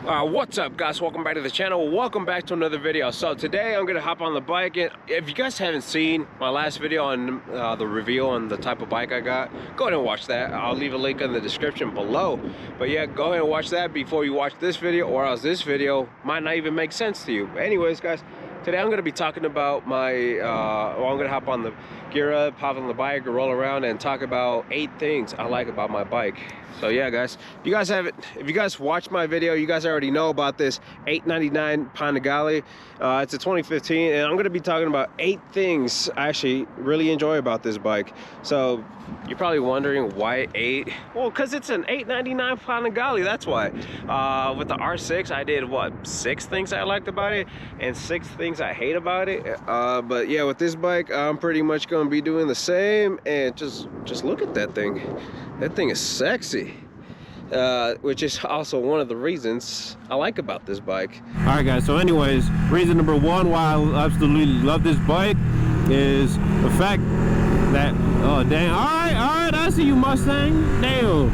What's up, guys? Welcome back to the channel. Welcome back to another video. So today I'm gonna hop on the bike, and if you guys haven't seen my last video on the reveal on the type of bike I got, go ahead and watch that. I'll leave a link in the description below. But yeah, go ahead and watch that before you watch this video, or else this video might not even make sense to you. But anyways, guys, today I'm gonna be talking about my I'm gonna hop on the gear up, hop on the bike, or roll around and talk about 8 things I like about my bike. So yeah, guys, if you guys watched my video, you guys already know about this 899 Panigale. It's a 2015, and I'm going to be talking about 8 things I actually really enjoy about this bike. So you're probably wondering why 8? Well, because it's an 899 Panigale, that's why. With the R6, I did what, 6 things I liked about it and 6 things I hate about it. But yeah, with this bike, I'm pretty much going to be doing the same. And just look at that thing. That thing is sexy, which is also one of the reasons I like about this bike. All right, guys, so anyways, reason number 1 why I absolutely love this bike is the fact that, oh damn, all right, I see you, Mustang. Damn.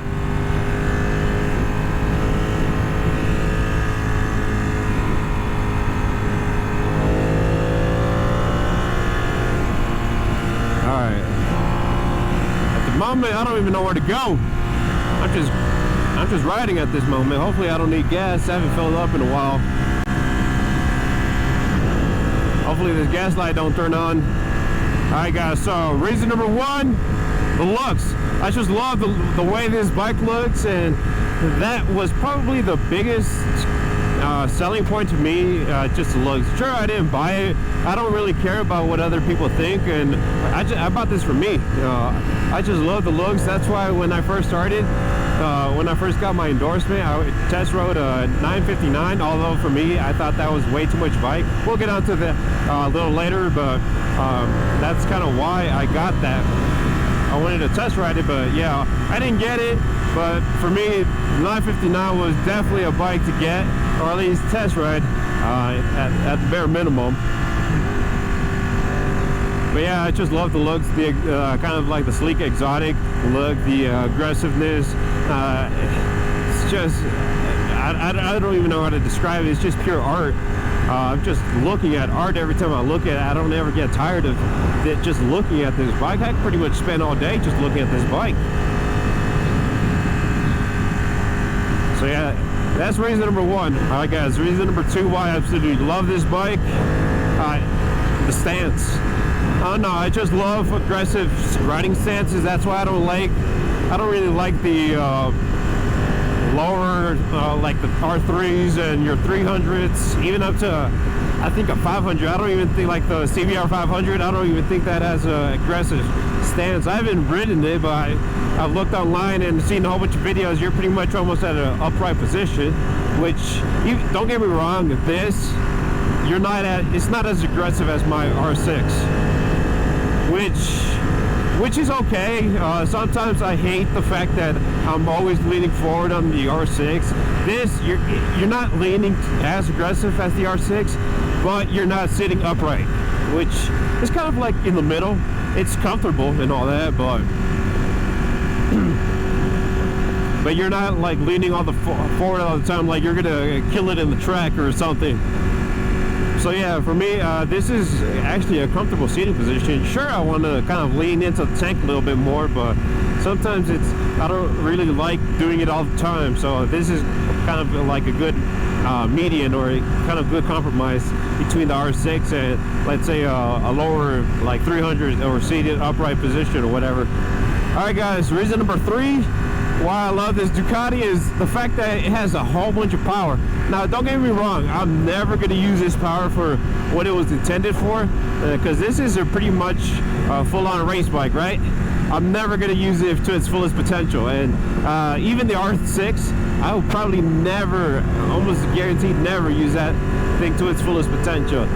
All right. At the moment, I don't even know where to go. I'm just riding at this moment. Hopefully I don't need gas. I haven't filled up in a while. Hopefully this gas light don't turn on. Alright, guys, so reason number 1, the looks. I just love the way this bike looks, and that was probably the biggest selling point to me, just the looks. Sure, I didn't buy it. I don't really care about what other people think, and I bought this for me. I just love the looks. That's why when I first started, when I first got my endorsement, I test rode a 959, although for me, I thought that was way too much bike. We'll get onto that a little later, but that's kind of why I got that. I wanted to test ride it, but yeah, I didn't get it. But for me, 959 was definitely a bike to get, or at least test ride at the bare minimum. But yeah, I just love the looks, the kind of like the sleek exotic look, the aggressiveness. It's just, I don't even know how to describe it. It's just pure art. I'm just looking at art every time I look at it. I don't ever get tired of it, just looking at this bike. I pretty much spend all day just looking at this bike. So yeah, that's reason number 1. All right, guys, reason number 2 why I absolutely love this bike, the stance. Oh no, I just love aggressive riding stances. That's why I don't really like the lower, like the R3s and your 300s, even up to, I think, a 500. I don't even think, like the CBR 500, I don't even think that has an aggressive stance. I haven't ridden it, but I've looked online and seen a whole bunch of videos. You're pretty much almost at an upright position, which, don't get me wrong, this, it's not as aggressive as my R6. Which is okay. Sometimes I hate the fact that I'm always leaning forward on the R6. This, you're not leaning as aggressive as the R6, but you're not sitting upright, which is kind of like in the middle. It's comfortable and all that, but you're not like leaning on the forward all the time, like you're gonna kill it in the track or something. So yeah, for me, this is actually a comfortable seating position. Sure, I want to kind of lean into the tank a little bit more, but sometimes I don't really like doing it all the time. So this is kind of like a good median, or a kind of good compromise between the R6 and, let's say, a lower, like 300 or seated upright position or whatever. All right, guys, reason number 3 why I love this Ducati is the fact that it has a whole bunch of power. Now, don't get me wrong, I'm never going to use this power for what it was intended for, because this is a pretty much full-on race bike, right? I'm never going to use it to its fullest potential, and even the R6, I will probably never, almost guaranteed never, use that thing to its fullest potential,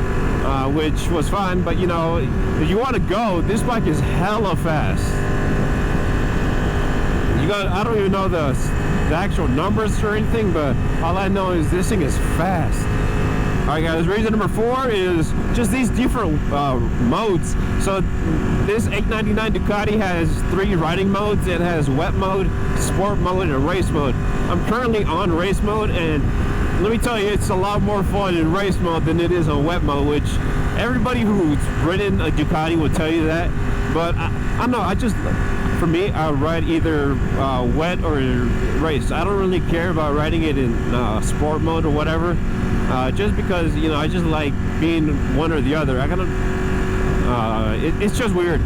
which was fine. But you know, if you want to go, this bike is hella fast. I don't even know the actual numbers or anything, but all I know is this thing is fast. Alright guys, reason number 4 is just these different modes. So this 899 Ducati has 3 riding modes. It has wet mode, sport mode, and race mode. I'm currently on race mode, and let me tell you, it's a lot more fun in race mode than it is on wet mode, which everybody who's ridden a Ducati will tell you that. But I don't know, for me, I ride either wet or race. I don't really care about riding it in sport mode or whatever, just because, you know, I just like being one or the other. I gotta, it's just weird.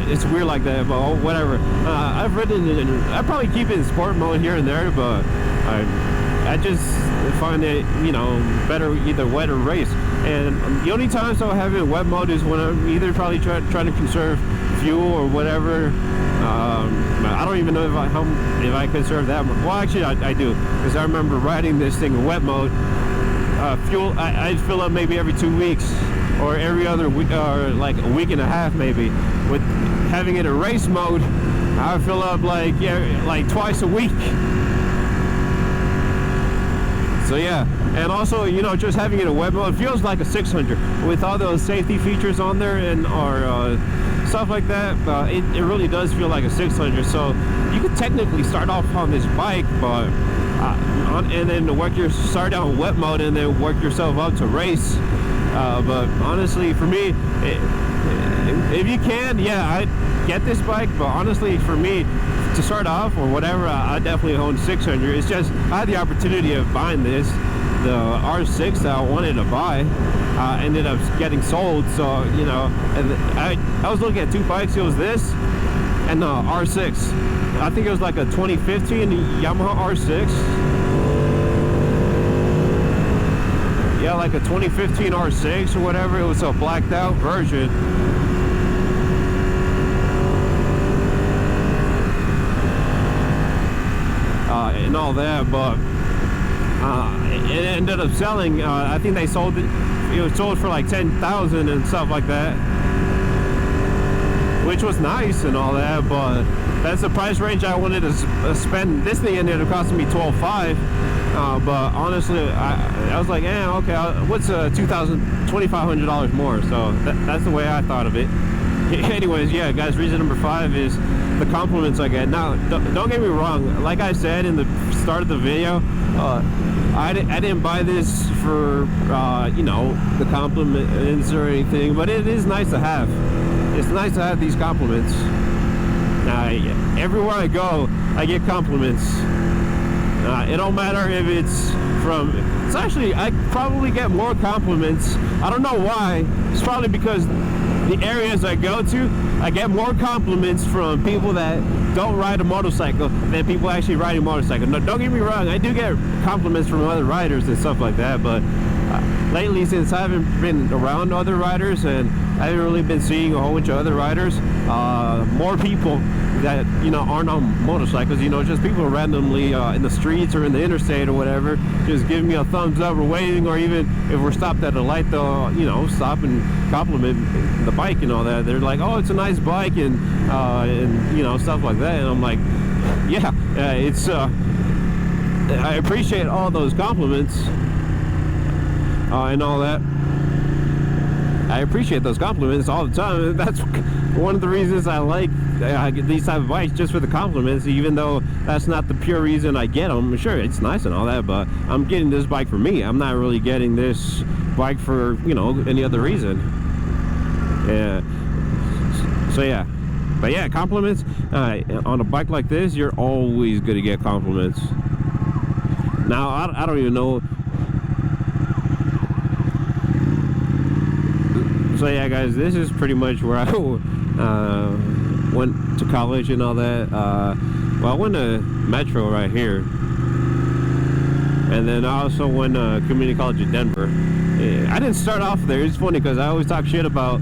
It's weird like that, but whatever. I've ridden it, I probably keep it in sport mode here and there, but I just find it, you know, better either wet or race. And the only times I'll have it in wet mode is when I'm either probably trying to conserve fuel or whatever. I don't even know if I conserve that much. Well, actually, I do, because I remember riding this thing in wet mode. Fuel, I'd fill up maybe every 2 weeks or every other week, or like a week and a half maybe. With having it in race mode, I fill up like twice a week. So yeah, and also, you know, just having it in wet mode, it feels like a 600 with all those safety features on there and or stuff like that. It really does feel like a 600. So you could technically start off on this bike, but and then start out in wet mode and then work yourself up to race. But honestly, for me, if you can, yeah, I'd get this bike. But honestly, for me, to start off or whatever, I definitely own 600. It's just I had the opportunity of buying this, the R6 that I wanted to buy, ended up getting sold. So, you know, and I was looking at two bikes. It was this and the R6. I think it was like a 2015 Yamaha R6. Yeah, like a 2015 R6 or whatever. It was a blacked out version. And all that, but it ended up selling. I think they sold it. It was sold for like 10,000 and stuff like that, which was nice and all that. But that's the price range I wanted to spend. This thing ended up costing me $12,500. But honestly, I was like, okay, what's $2,500 more? So that's the way I thought of it. Anyways, yeah, guys, reason number 5 is the compliments I get. Now, don't get me wrong. Like I said in the start of the video, I didn't buy this for, you know, the compliments or anything, but it is nice to have. It's nice to have these compliments. Everywhere I go, I get compliments. It don't matter if it's actually, I probably get more compliments. I don't know why. It's probably because the areas I go to, I get more compliments from people that don't ride a motorcycle than people actually riding a motorcycle. No, don't get me wrong, I do get compliments from other riders and stuff like that, but lately, since I haven't been around other riders and I haven't really been seeing a whole bunch of other riders, more people that, you know, aren't on motorcycles, you know, just people randomly in the streets or in the interstate or whatever, just giving me a thumbs up or waving, or even if we're stopped at a light, they'll, you know, stop and compliment the bike and all that. They're like, oh, it's a nice bike, and you know, stuff like that. And I'm like, yeah, it's I appreciate all those compliments and all that. I appreciate those compliments all the time. That's one of the reasons I like these type of bikes, just for the compliments, even though that's not the pure reason I get them. Sure, it's nice and all that, but I'm getting this bike for me. I'm not really getting this bike for, you know, any other reason. Yeah. So yeah. But yeah, compliments on a bike like this, you're always gonna get compliments. Now, I don't even know. So yeah, guys, this is pretty much where I went to college and all that. Well, I went to Metro right here, and then I also went to community college in Denver. I didn't start off there. It's funny because I always talk shit about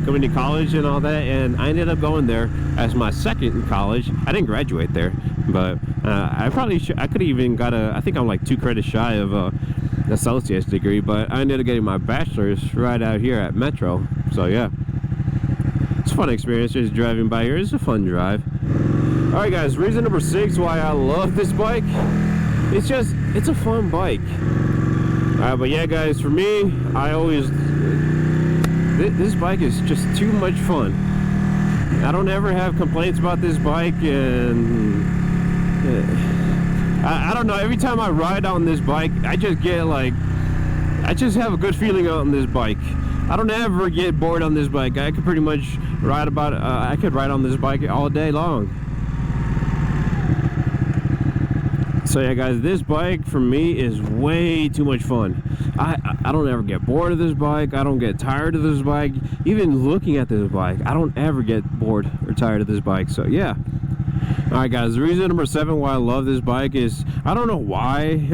community college and all that, and I ended up going there as my second in college. I didn't graduate there, but I could even got I think I'm like 2 credits shy of an associate's degree, but I ended up getting my bachelor's right out here at Metro. So yeah, it's a fun experience just driving by here. It's a fun drive. All right, guys, reason number 6 why I love this bike, it's a fun bike. But yeah, guys, for me, I always, this bike is just too much fun. I don't ever have complaints about this bike, and I don't know, every time I ride on this bike, I just get like, I just have a good feeling on this bike. I don't ever get bored on this bike. I could pretty much ride I could ride on this bike all day long. So yeah guys, this bike for me is way too much fun. I don't ever get bored of this bike. I don't get tired of this bike. Even looking at this bike, I don't ever get bored or tired of this bike. So yeah. Alright guys, the reason number 7 why I love this bike is, I don't know why,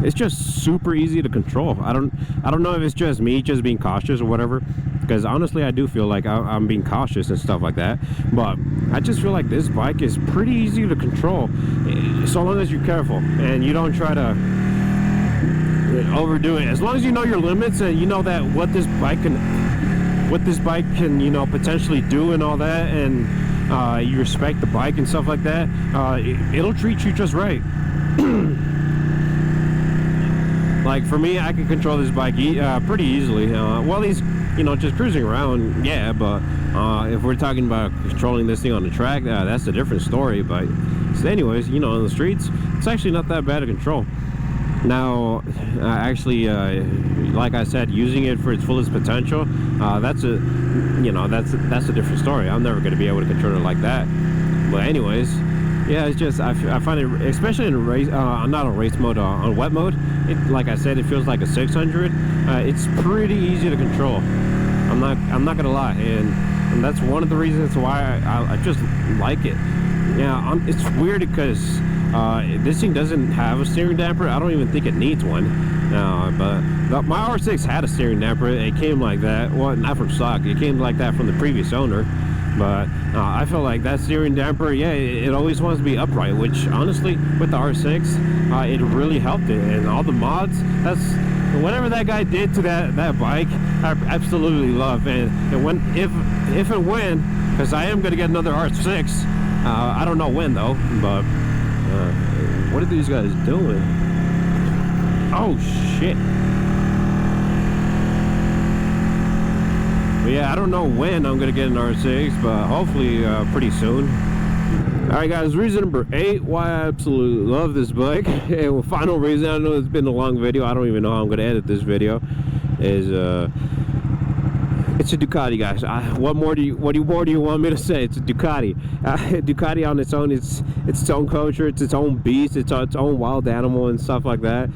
it's just super easy to control. I don't know if it's just me just being cautious or whatever, because honestly I do feel like I'm being cautious and stuff like that, but I just feel like this bike is pretty easy to control, so long as you're careful and you don't try to overdo it. As long as you know your limits and you know that what this bike can you know, potentially do and all that, and you respect the bike and stuff like that, it'll treat you just right. Like for me, I can control this bike pretty easily. Well, he's, you know, just cruising around, yeah, but if we're talking about controlling this thing on the track, that's a different story. But so anyways, you know, on the streets, it's actually not that bad to control. Now, actually, like I said, using it for its fullest potential, that's a, you know, that's a different story. I'm never going to be able to control it like that. But anyways, yeah, it's just I find it, especially in race, not on race mode, on wet mode, it, like I said, it feels like a 600. It's pretty easy to control. I'm not gonna lie, and that's one of the reasons why I just like it. Yeah, it's weird because this thing doesn't have a steering damper. I don't even think it needs one. But my R6 had a steering damper. It came like that. Well, not from stock. It came like that from the previous owner. But I feel like that steering damper, yeah, it always wants to be upright, which honestly, with the R6, it really helped it. And all the mods, that's whatever that guy did to that bike, I absolutely love. And when, if and when, because I am going to get another R6, I don't know when though, but what are these guys doing? Oh shit. But yeah, I don't know when I'm gonna get an R6, but hopefully pretty soon. Alright guys, reason number 8 why I absolutely love this bike, and final reason, I know it's been a long video, I don't even know how I'm gonna edit this video, is it's a Ducati, guys. What more do you want me to say? It's a Ducati. Ducati on its own, it's its own culture, it's its own beast, it's its own wild animal and stuff like that.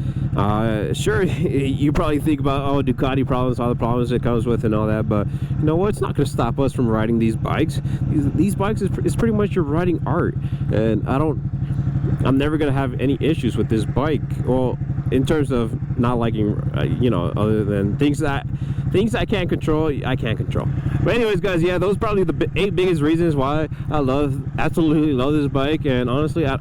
Sure, you probably think about, oh, Ducati problems, all the problems it comes with and all that, but you know what? It's not going to stop us from riding these bikes. These bikes is pretty much your riding art, and I'm never going to have any issues with this bike. Well, in terms of not liking, you know, other than things that I can't control, I can't control. But anyways guys, yeah, those are probably the 8 biggest reasons why I absolutely love this bike, and honestly I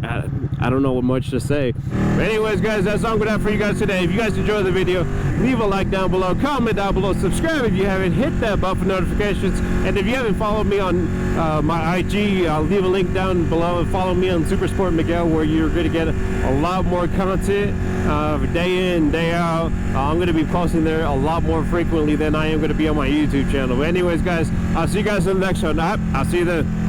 don't know what much to say. But anyways guys, that's all I'm gonna have for you guys today. If you guys enjoyed the video, leave a like down below, comment down below, subscribe if you haven't, hit that bell for notifications, and if you haven't followed me on my IG, I'll leave a link down below, and follow me on Supersport Miguel, where you're gonna get a lot more content day in, day out. I'm gonna be posting there a lot more frequently than I am gonna be on my YouTube channel. But anyways guys, I'll see you guys in the next one. I'll see you then.